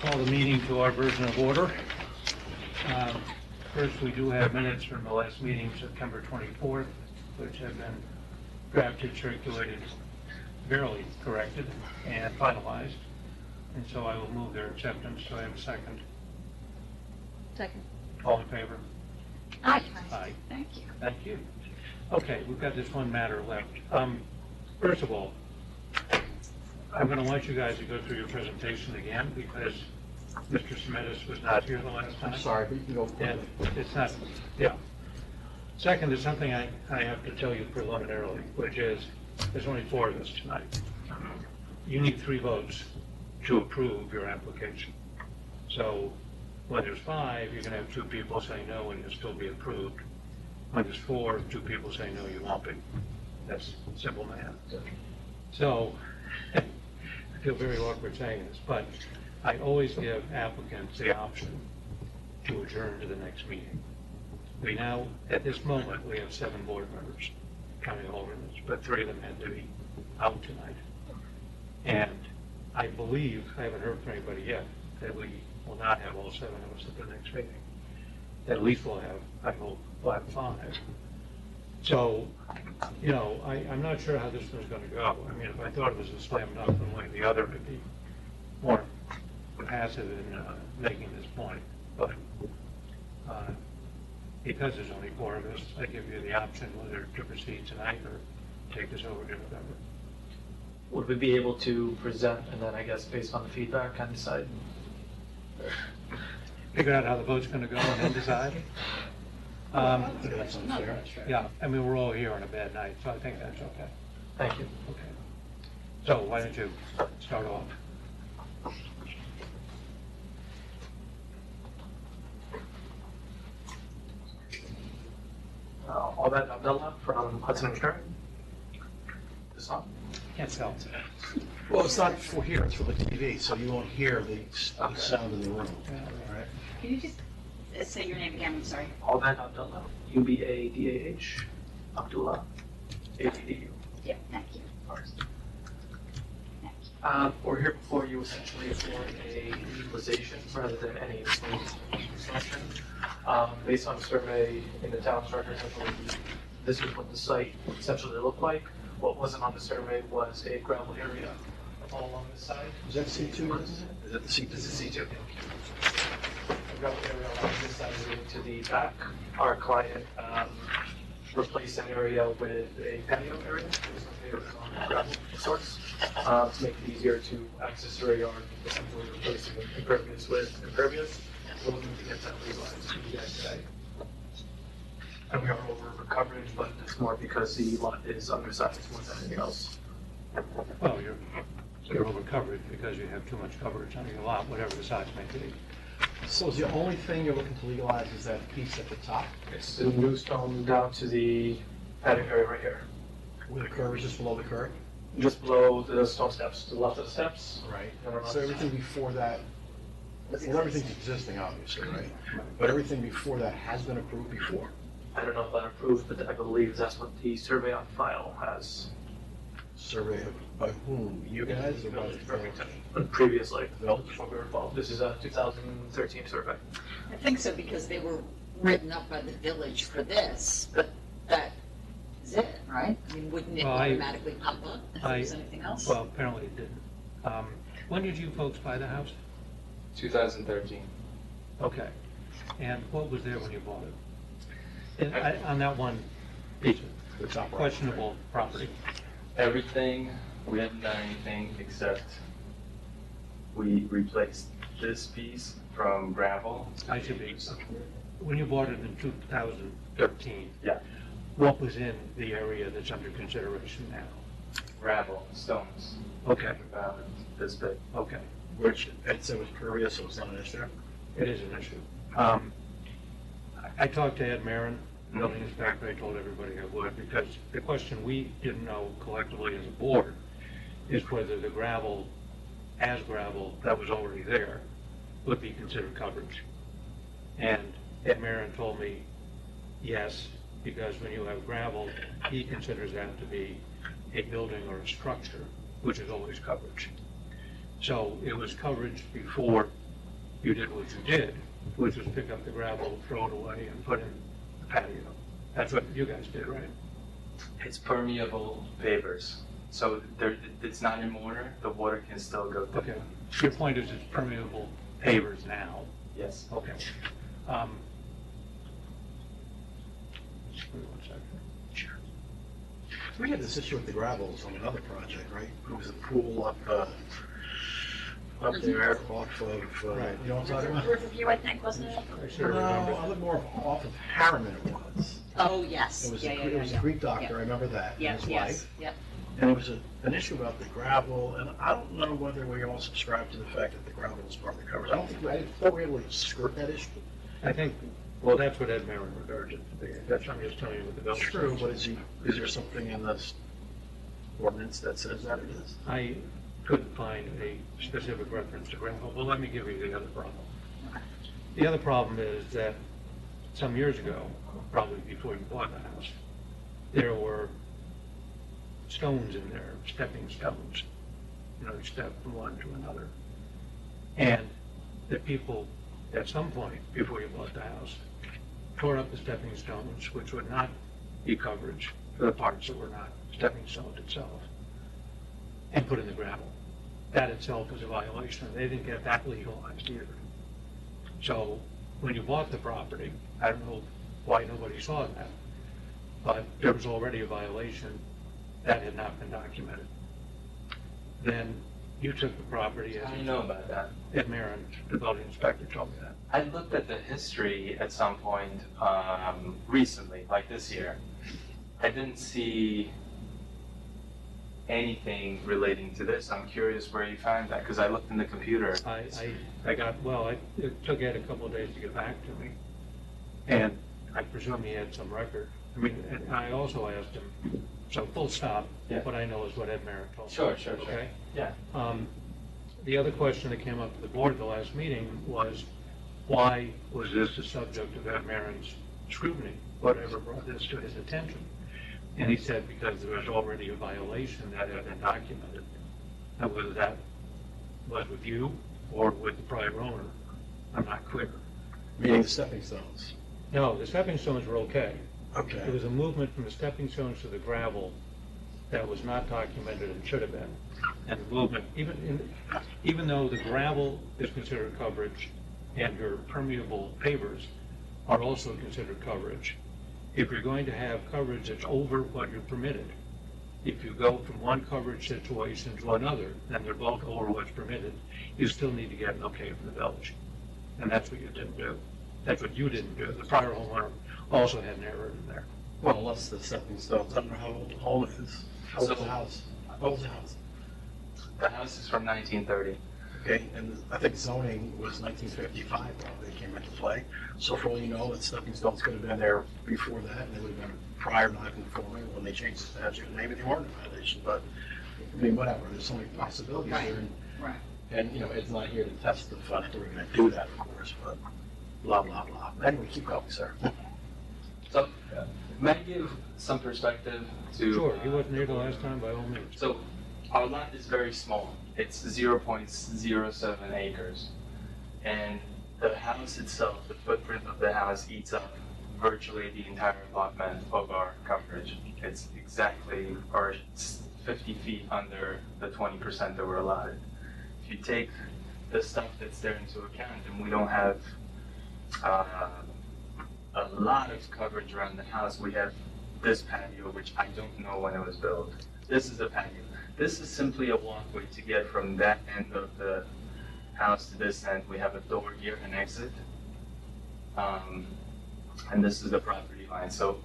Call the meeting to our version of order. First, we do have minutes from the last meeting, September 24th, which have been drafted, circulated, barely corrected, and finalized. And so I will move their acceptance. Do I have a second? Second. All in favor? Aye. Aye. Thank you. Thank you. Okay, we've got this one matter left. First of all, I'm going to want you guys to go through your presentation again because Mr. Semitis was not here the last time. I'm sorry, but you can go. And it's not, yeah. Second is something I have to tell you preliminarily, which is, there's only 4 of us tonight. You need 3 votes to approve your application. So when there's 5, you're going to have 2 people say no and you'll still be approved. When there's 4, 2 people say no, you won't be. That's simple math. So I feel very awkward saying this, but I always give applicants the option to adjourn to the next meeting. We now, at this moment, we have 7 board members, counting alternates, but 3 of them had to be out tonight. And I believe, I haven't heard from anybody yet, that we will not have all 7 of us at the next meeting. At least we'll have, I hope, 5. So, you know, I'm not sure how this one's going to go. I mean, if I thought it was a slam dunk one way or the other, it'd be more passive in making this point. But because there's only 4 of us, I give you the option whether to proceed tonight or take this over to November. Would we be able to present and then I guess based on the feedback kind of decide? Figure out how the vote's going to go and then decide? That's unfair. Yeah, I mean, we're all here on a bad night, so I think that's okay. Thank you. Okay. So why don't you start off? Ahmed Abdullah from Hudson and Curran. This on? Can't tell. Well, it's not for here, it's for the TV, so you won't hear the sound in the room. All right. Can you just say your name again? I'm sorry. Ahmed Abdullah. UBADAH. Abdullah. ADDU. Yeah, thank you. We're here before you essentially for a legalization rather than any construction. Based on a survey in the town's records, I believe this is what the site essentially looked like. What wasn't on the survey was a gravel area all along the side. Is that C2? Is that the C2? This is C2. A gravel area along this side leading to the back. Our client replaced an area with a patio area. Gravel sorts to make it easier to access the rear yard, essentially replacing impervious with impervious. We're looking to get that legalized for you guys today. And we are over coverage, but it's more because the lot is undersized more than anything else. Well, you're over coverage because you have too much coverage on your lot, whatever the size may be. So is the only thing you're looking to legalize is that piece at the top? It's the new stone down to the patio area right here. Where the curb is just below the curb? Just below the stone steps, to the left of the steps. Right. And around So everything before that, well, everything's existing, obviously, right? But everything before that has been approved before. I don't know if that approved, but I believe that's what the survey on file has. Survey by whom? You guys or by the Irvington, previously, Village? before we were involved. This is a 2013 survey. I think so because they were written up by the village for this, but that is it, right? I mean, wouldn't it Well, automatically pop up if there was anything else? Well, apparently it didn't. When did you folks buy the house? 2013. Okay. And what was there when you bought it? And on that one piece of questionable property? Everything, we hadn't done anything except we replaced this piece from gravel. I should be. When you bought it in 2013? Yeah. What was in the area that's under consideration now? Gravel, stones. Okay, About this big. okay. Which Ed said was pervious, so it's not an issue. It is an issue. I talked to Ed Marin, building inspector. I told everybody I would, because the question we didn't know collectively as a board is whether the gravel, as gravel that was already there, would be considered coverage. And Ed Marin told me, yes, because when you have gravel, he considers that to be a building or a structure, which is always coverage. So it was coverage before you did what you did, which was pick up the gravel, throw it away, and put in the patio. That's what you guys did, right? It's permeable pavers, so it's not in mortar, the water can still go through. Okay. Your point is it's permeable pavers now. Yes. Okay. Just give me 1 second. Sure. We had this issue with the gravels on another project, right? It was a pool up there off of, Right. you know what I'm talking about? Riverview, I think, wasn't it? I sure No, remember. I look more off of Harriman it was. Oh, yes. It was, Yeah, a yeah, Gre- yeah, it was a yeah. Greek doctor, Yeah. I remember that, and Yes, his yes, wife. yep. And it was an issue about the gravel, and I don't know whether we all subscribe to the fact that the gravel was part of the coverage. I thought we were able to skirt that issue. I think, well, that's what Ed Marin regards it to be. That's what I'm just telling you with the village. True, but is there something in this ordinance that says that it is? I couldn't find a specific reference to gravel. Well, let me give you the other problem. The other problem is that some years ago, probably before you bought the house, there were stones in there, stepping stones. You know, you step from one to another. And the people, at some point before you bought the house, tore up the stepping stones, which would not be coverage for the parts that were not stepping stones itself, and put in the gravel. That itself was a violation. They didn't get that legalized either. So when you bought the property, I don't know why nobody saw that, but there was already a violation that had not been documented. Then you took the property I as know about that. Ed Marin, the building inspector, told me that. I looked at the history at some point recently, like this year. I didn't see anything relating to this. I'm curious where you found that, because I looked in the computer. It took Ed a couple of days to get back to me. And I presume he had some record. I mean, and I also asked him, so full stop, Yeah. what I know is what Ed Marin told me. Sure. Okay? Yeah. The other question that came up at the board at the last meeting was, why was this the subject of Ed Marin's scrutiny? Whatever brought this to his attention? And he said because there was already a violation that had been documented. Now, whether that was with you or with the prior owner, I'm not clear. Meaning the stepping stones. No, the stepping stones were okay. Okay. There was a movement from the stepping stones to the gravel that was not documented and should have been. And the movement, even though the gravel is considered coverage and your permeable pavers are also considered coverage, if you're going to have coverage that's over what you're permitted, if you go from one coverage situation to another, and they're both over what's permitted, you still need to get an okay from the village. And that's what you didn't do. That's what you didn't do. The prior homeowner also had an error in there. Well, unless the stepping stones, I don't know how old the home is. How old's the house? How old's the house? The house is from 1930. Okay, and I think zoning was 1955 when they came into play. So for all you know, the stepping stones could have been there before that, and they would have been prior non-conforming when they changed the statute, maybe they weren't a violation, but, I mean, whatever, there's so many possibilities Right. here. Right. And, you know, Ed's not here to testify that we're gonna do that, of course, but blah, blah, blah. Anyway, keep going, sir. So, may I give some perspective to? Sure, he wasn't here the last time, by all means. So, our lot is very small. It's 0.07 acres. And the house itself, the footprint of the house eats up virtually the entire allotment of our coverage. It's exactly, or it's 50 feet under the 20% that we're allotted. If you take the stuff that's there into account, and we don't have a lot of coverage around the house. We have this patio, which I don't know when it was built. This is the patio. This is simply a walkway to get from that end of the house to this end. We have a door here, an exit. And this is the property line. So,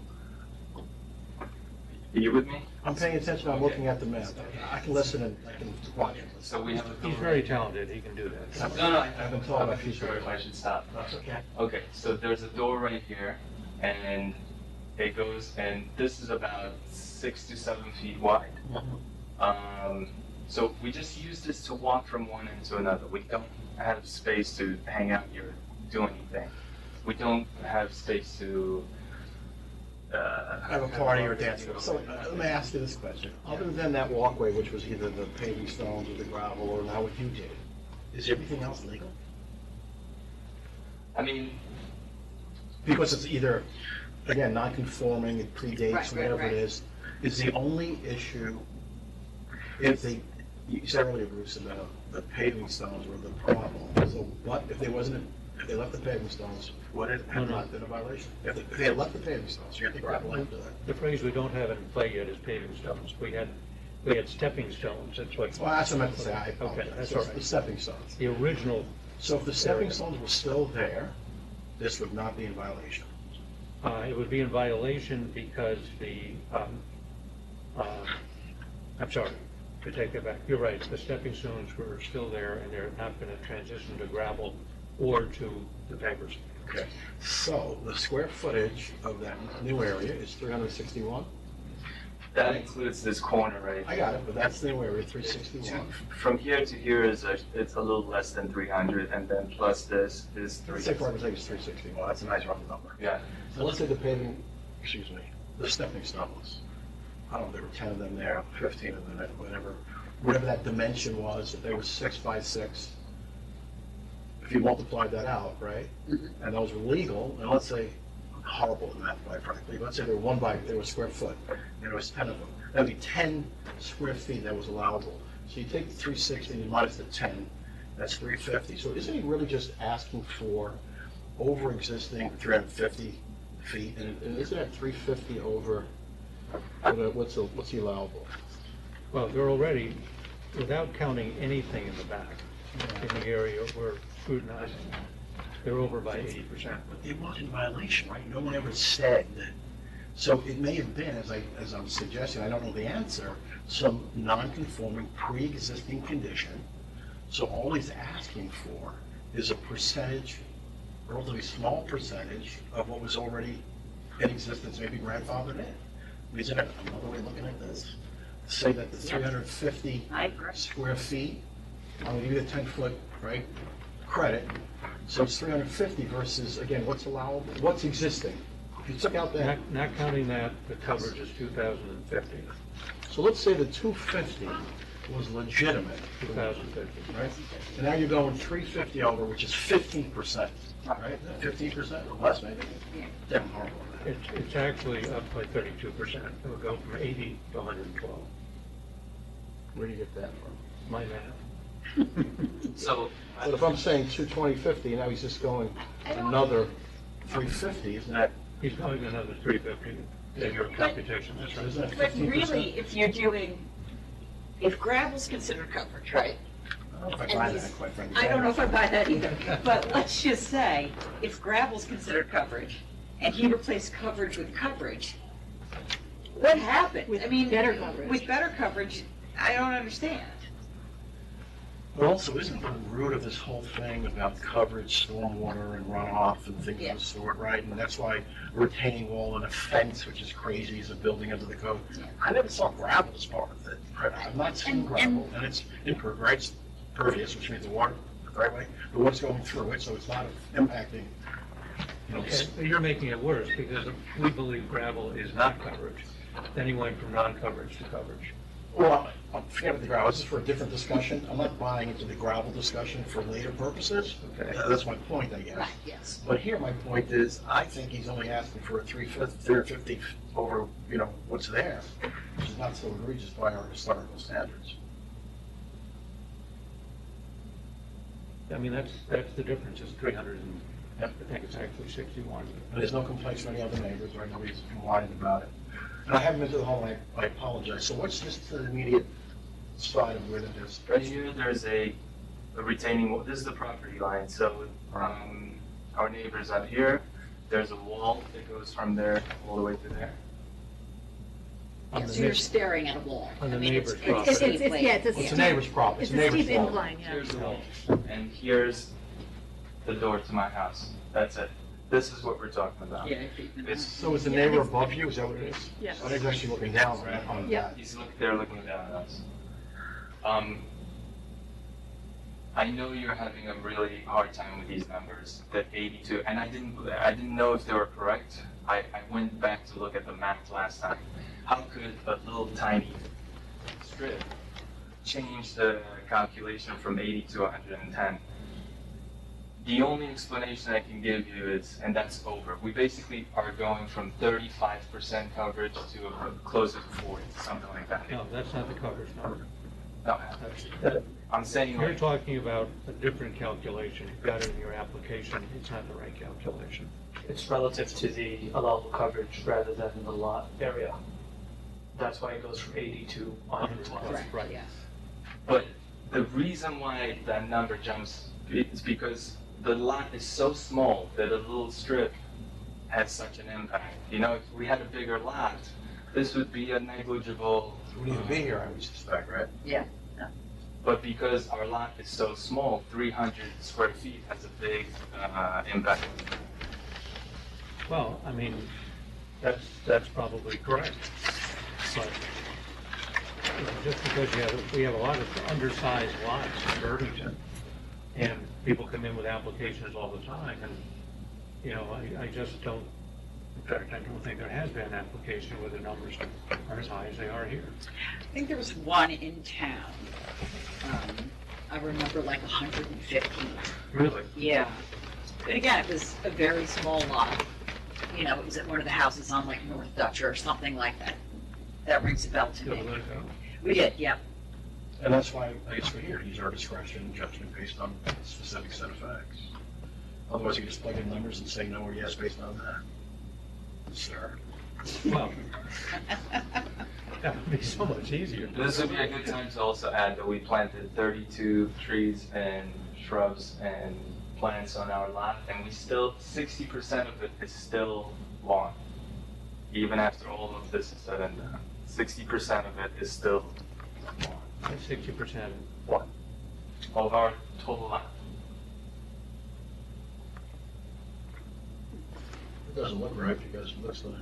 are you with me? I'm paying attention, I'm looking at the map. I can listen and I can watch it. So we have a door. He's very talented, he can do that. No, I've been told I'm by not people. sure if I should stop. That's okay. Okay, so there's a door right here, and it goes, and this is about 6 to 7 feet wide. So we just use this to walk from one end to another. We don't have space to hang out here, do anything. We don't have space to Have a party or dance. So let me ask you this question. Other than that walkway, which was either the paving stones or the gravel or now what you did, is everything else legal? I mean, Because it's either, again, non-conforming, it Right, predates, right, whatever right. it is the only issue, if they, you said earlier, Bruce, about the paving stones were the problem. So what, if they left the paving stones, would it have No, no. not been a violation? If they had left the paving stones, you have to gravel after that. The phrase we don't have in play yet is paving stones. We had stepping stones, that's what, Well, that's what I meant to say, I Okay, apologize. that's So all right. The stepping stones. the original, So if the stepping stones were still there, this would not be in violation. it would be in violation because I'm sorry, to take that back. You're right, the stepping stones were still there and they're not going to transition to gravel or to the pavers. Okay. So the square footage of that new area is 361? that includes this corner right I got it, but that's the new area, 361. From here to here it's a little less than 300, and then plus this is Let's say 300. for argument's sake it's 361, that's a nice round number. Yeah, So let's say the paving, the stepping stones, I don't know, there were 10 of them there, 15 of them, whatever that dimension was, if they were 6 by 6, if you multiplied that out, right? And those were legal, and let's say, horrible at math, quite frankly, let's say they were square foot, and there was 10 of them. That'd be 10 square feet that was allowable. So you take the 360 and you minus the 10, that's 350. So isn't he really just asking for over existing 350 feet? And isn't that 350 over, what's the allowable? Well, they're already, without counting anything in the back, in the area we're scrutinizing, they're over by 80%. But it wasn't a violation, right? No one ever said that. So it may have been, as I'm suggesting, I don't know the answer, some non-conforming pre-existing condition. So all he's asking for is a percentage, a relatively small percentage of what was already in existence, maybe grandfathered in. Isn't it another way of looking at this? Say that the 350 I agree. square feet, I'm gonna give you the 10-foot, right, credit. So it's 350 versus, again, what's allowable, what's existing? If you took out that, Not counting that, the coverage is 2,050, so let's say the 250 was legitimate, 2,050. right? And now you're going 350 over, which is 15%, right? 15% or less, maybe? Damn horrible. It's actually up by 32%. It would go from 80 to 112. Where do you get that from? My math. so But if I'm saying 220, now he's just going another 350, isn't that, He's going another 350 in your computation, that's right. isn't that But 15%? really, if you're doing, if gravel's considered coverage, right? I don't know if I and buy these- that, quite frankly. I don't know if I buy that either, but let's just say, if gravel's considered coverage, and he replaced coverage with coverage, what happened? With I mean, better coverage. With better coverage, I don't understand. But also, isn't the root of this whole thing about coverage, stormwater and runoff and things Yeah. of the sort, right? And that's why retaining wall and a fence, which is crazy, is a building under the code. Yeah. I never saw gravel as part of it. I've not seen And- gravel, and it's impervious, right? It's pervious, which means the water, the right way, the water's going through it, so it's not impacting, you know, Okay, You're making it worse because we believe gravel is not coverage. Then he went from non-coverage to coverage. well, forget about the gravel, this is for a different discussion. I'm not buying into the gravel discussion for later purposes. Okay. That's my point, I guess. Right, yes. But here, my point is, I think he's only asking for a 350 over, you know, what's there, which is not so egregious by our historical standards. I mean, that's the difference, is 300 and, I think it's actually 61. And there's no complaints from any other neighbors, or nobody's whining about it. And I haven't been to the home, I apologize. So what's this to the immediate side of where it is? right here there's a retaining wall. This is the property line. So our neighbors out here, there's a wall that goes from there all the way to there. On Yeah, the so you're neighbor- staring at a wall. on the I mean, neighbor's it's property. steep It's, lane. yeah, it's It's a a, neighbor's property, it's a neighbor's steep fault. incline, yeah. Here's the wall, and here's the door to my house. That's it. This is what we're talking about. Yeah, if you can- It's, So is the neighbor above you, is that what it is? Yes. So they're actually looking down right on Yeah. that. he's they're looking down at us. I know you're having a really hard time with these numbers, that 82, and I didn't know if they were correct. I went back to look at the math last time. How could a little tiny strip change the calculation from 80 to 110? The only explanation I can give you is, and that's over, we basically are going from 35% coverage to closer to 40, something like that. No, that's not the coverage number. No, That's- I'm saying You're like, talking about a different calculation. You've got it in your application. It's not the right calculation. It's relative to the allowable coverage rather than the lot area. That's why it goes from 80 to 100. Correct, Right. yes. but the reason why that number jumps is because the lot is so small that a little strip has such an impact. You know, if we had a bigger lot, this would be a negligible. Wouldn't even be here, I would suspect, right? Yeah. But because our lot is so small, 300 square feet has a big impact. Well, I mean, that's probably correct. But you know, just because we have a lot of undersized lots in Irvington, and people come in with applications all the time, and, you know, I just don't, in fact, I don't think there has been an application where the numbers are as high as they are here. I think there was one in town. I remember like 150. Really? Yeah. And again, it was a very small lot. You know, it was at one of the houses on like North Dutcher or something like that. That rings a bell to Go me. let it go. We did, yeah. And that's why, I guess we're here, to use our discretion and judgment based on a specific set of facts. Otherwise, you just plug in numbers and say no or yes based on that. Sir. Well, that would be so much easier. This would be a good time to also add that we planted 32 trees and shrubs and plants on our lot, and we still, 60% of it is still lawn. Even after all of this is said and done, 60% of it is still lawn. That's 60%. What? Of our total lot. It doesn't look right because it looks like.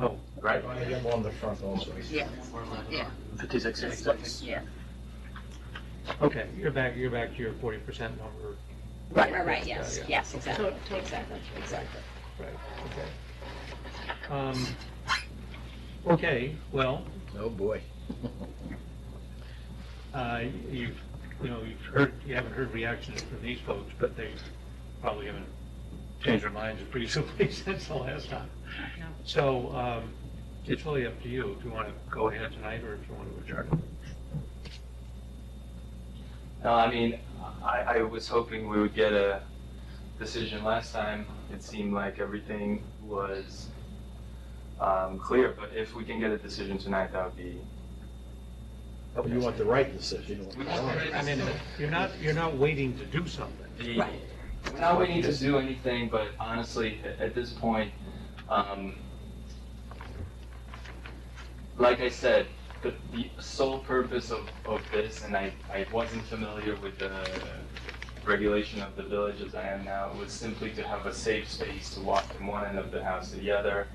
Oh, Right. I have one on the front also. Yeah. Yeah. 56. Yeah. okay, you're back to your 40% number. Right, Yeah, yes, yeah. yes, exactly, exactly. Right, okay. Okay, well, Oh, boy. you haven't heard reactions from these folks, but they probably haven't changed their minds pretty simply since the last time. No. So, it's really up to you if you want to go ahead tonight or if you want to adjourn. No, I mean, I was hoping we would get a decision last time. It seemed like everything was clear, but if we can get a decision tonight, that would be. You want the right decision. We want the right I mean, you're not waiting to do something. Right. We're not waiting to do anything, but honestly, at this point, like I said, the sole purpose of this, and I wasn't familiar with the regulation of the village as I am now, was simply to have a safe space to walk from one end of the house to the other.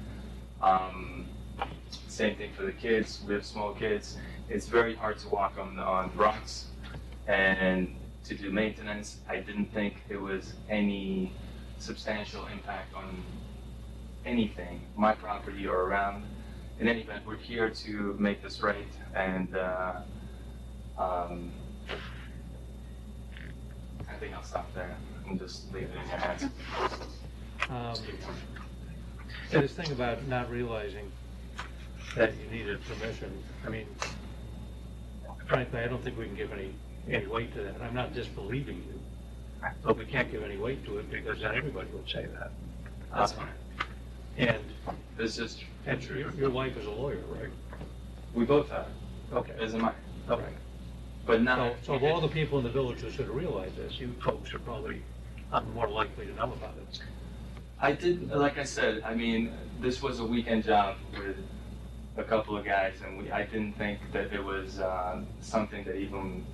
Same thing for the kids. We have small kids. It's very hard to walk on rocks, and to do maintenance, I didn't think it was any substantial impact on anything, my property or around. In any event, we're here to make this right, and I think I'll stop there and just leave it in your hands. So this thing about not realizing that you needed permission, I mean, frankly, I don't think we can give any weight to that. I'm not disbelieving you, but we can't give any weight to it because then everybody would say that. That's fine. And It's just, your wife is a lawyer, right? we both have, Okay. as am I. Okay. But not. So of all the people in the village who should have realized this, you folks are probably more likely to know about it. I did, like I said, I mean, this was a weekend job with a couple of guys, and I didn't think that it was something that even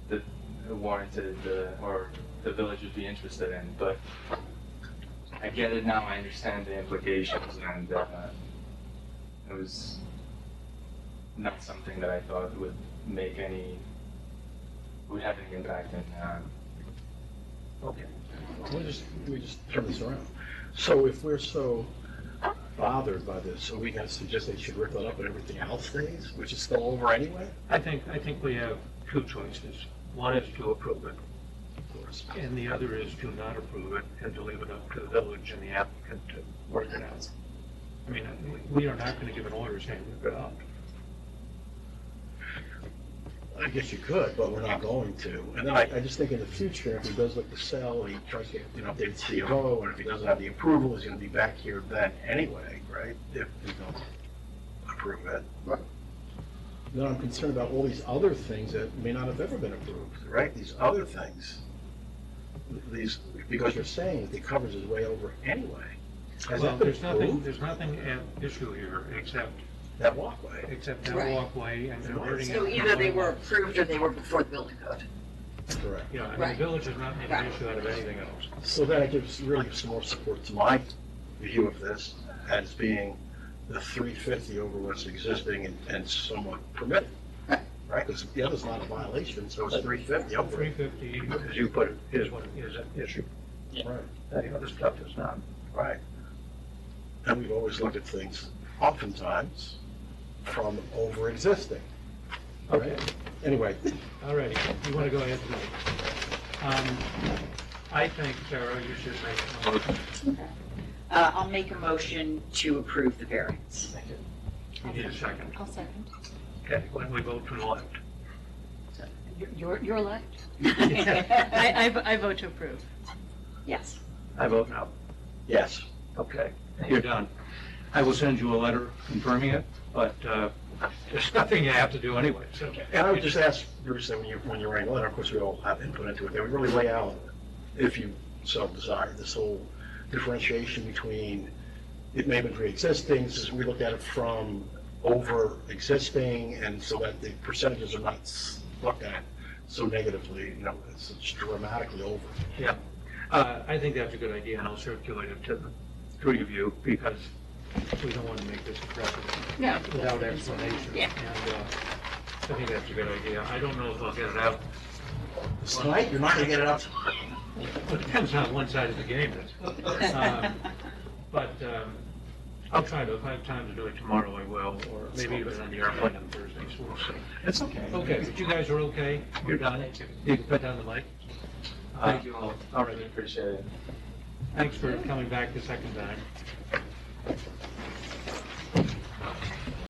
that warranted or the village would be interested in. But I get it now. I understand the implications, and it was not something that I thought would have any impact in. Okay. Let me just turn this around. So if we're so bothered by this, so we can suggest they should rip it up and everything else stays, which is still over anyway? I think we have two choices. One is to approve it, orders. And the other is to not approve it and to leave it up to the village and the applicant to work it out. I mean, we are not going to give an order saying rip it up. I guess you could, but we're not going to. And then I just think in the future, if he does look to sell, he tries to get, updated CFO, and if he doesn't have the approval, he's gonna be back here then anyway, right? If we don't approve it. Then I'm concerned about all these other things that may not have ever been approved, right? These other things. Because you're saying that the coverage is way over anyway. Has Well, that been there's nothing, approved? there's nothing at issue here except That walkway. that Right. walkway and converting it. So either they were approved or they were before the building code. Correct. Yeah, I mean, Right. the village has not made an Right. issue out of anything else. So that gives really some more support to my view of this as being the 350 over what's existing and somewhat permitted, right? Because the other's not a violation, so it's 350 over. 350, as you put it, is what is an issue. Right, The other stuff is not. right. And we've always looked at things oftentimes from over existing. Okay, Anyway, all righty, you want to go ahead tonight? I think, Sarah, you should make a motion. I'll make a motion to approve the variance. You need a second. I'll second. Okay, when we vote to the left. You're left? I vote to approve. Yes. I vote no. yes, Okay, you're done. I will send you a letter confirming it, but there's nothing you have to do anyway, so. and I would just ask, Bruce, that when you're writing a letter, of course, we all have input into it, that we really lay out, if you so desire, this whole differentiation between, it may have been pre-existing, as we looked at it from over existing, and so that the percentages are not looked at so negatively, it's dramatically over. Yeah, I think that's a good idea, and I'll circulate it to the three of you, because we don't want to make this a precedent No. without explanation. Yeah. And I think that's a good idea. I don't know if I'll get it out. Tonight, you're not gonna get it out. It depends on one side of the game is. But I'll try to, if I have time to do it tomorrow, I will, or maybe even on the airplane on Thursday, so we'll see. It's okay. Okay, but you guys are okay? You're done? You can put down the mic? Thank you all. All Really right, appreciate it. thanks for coming back the second time.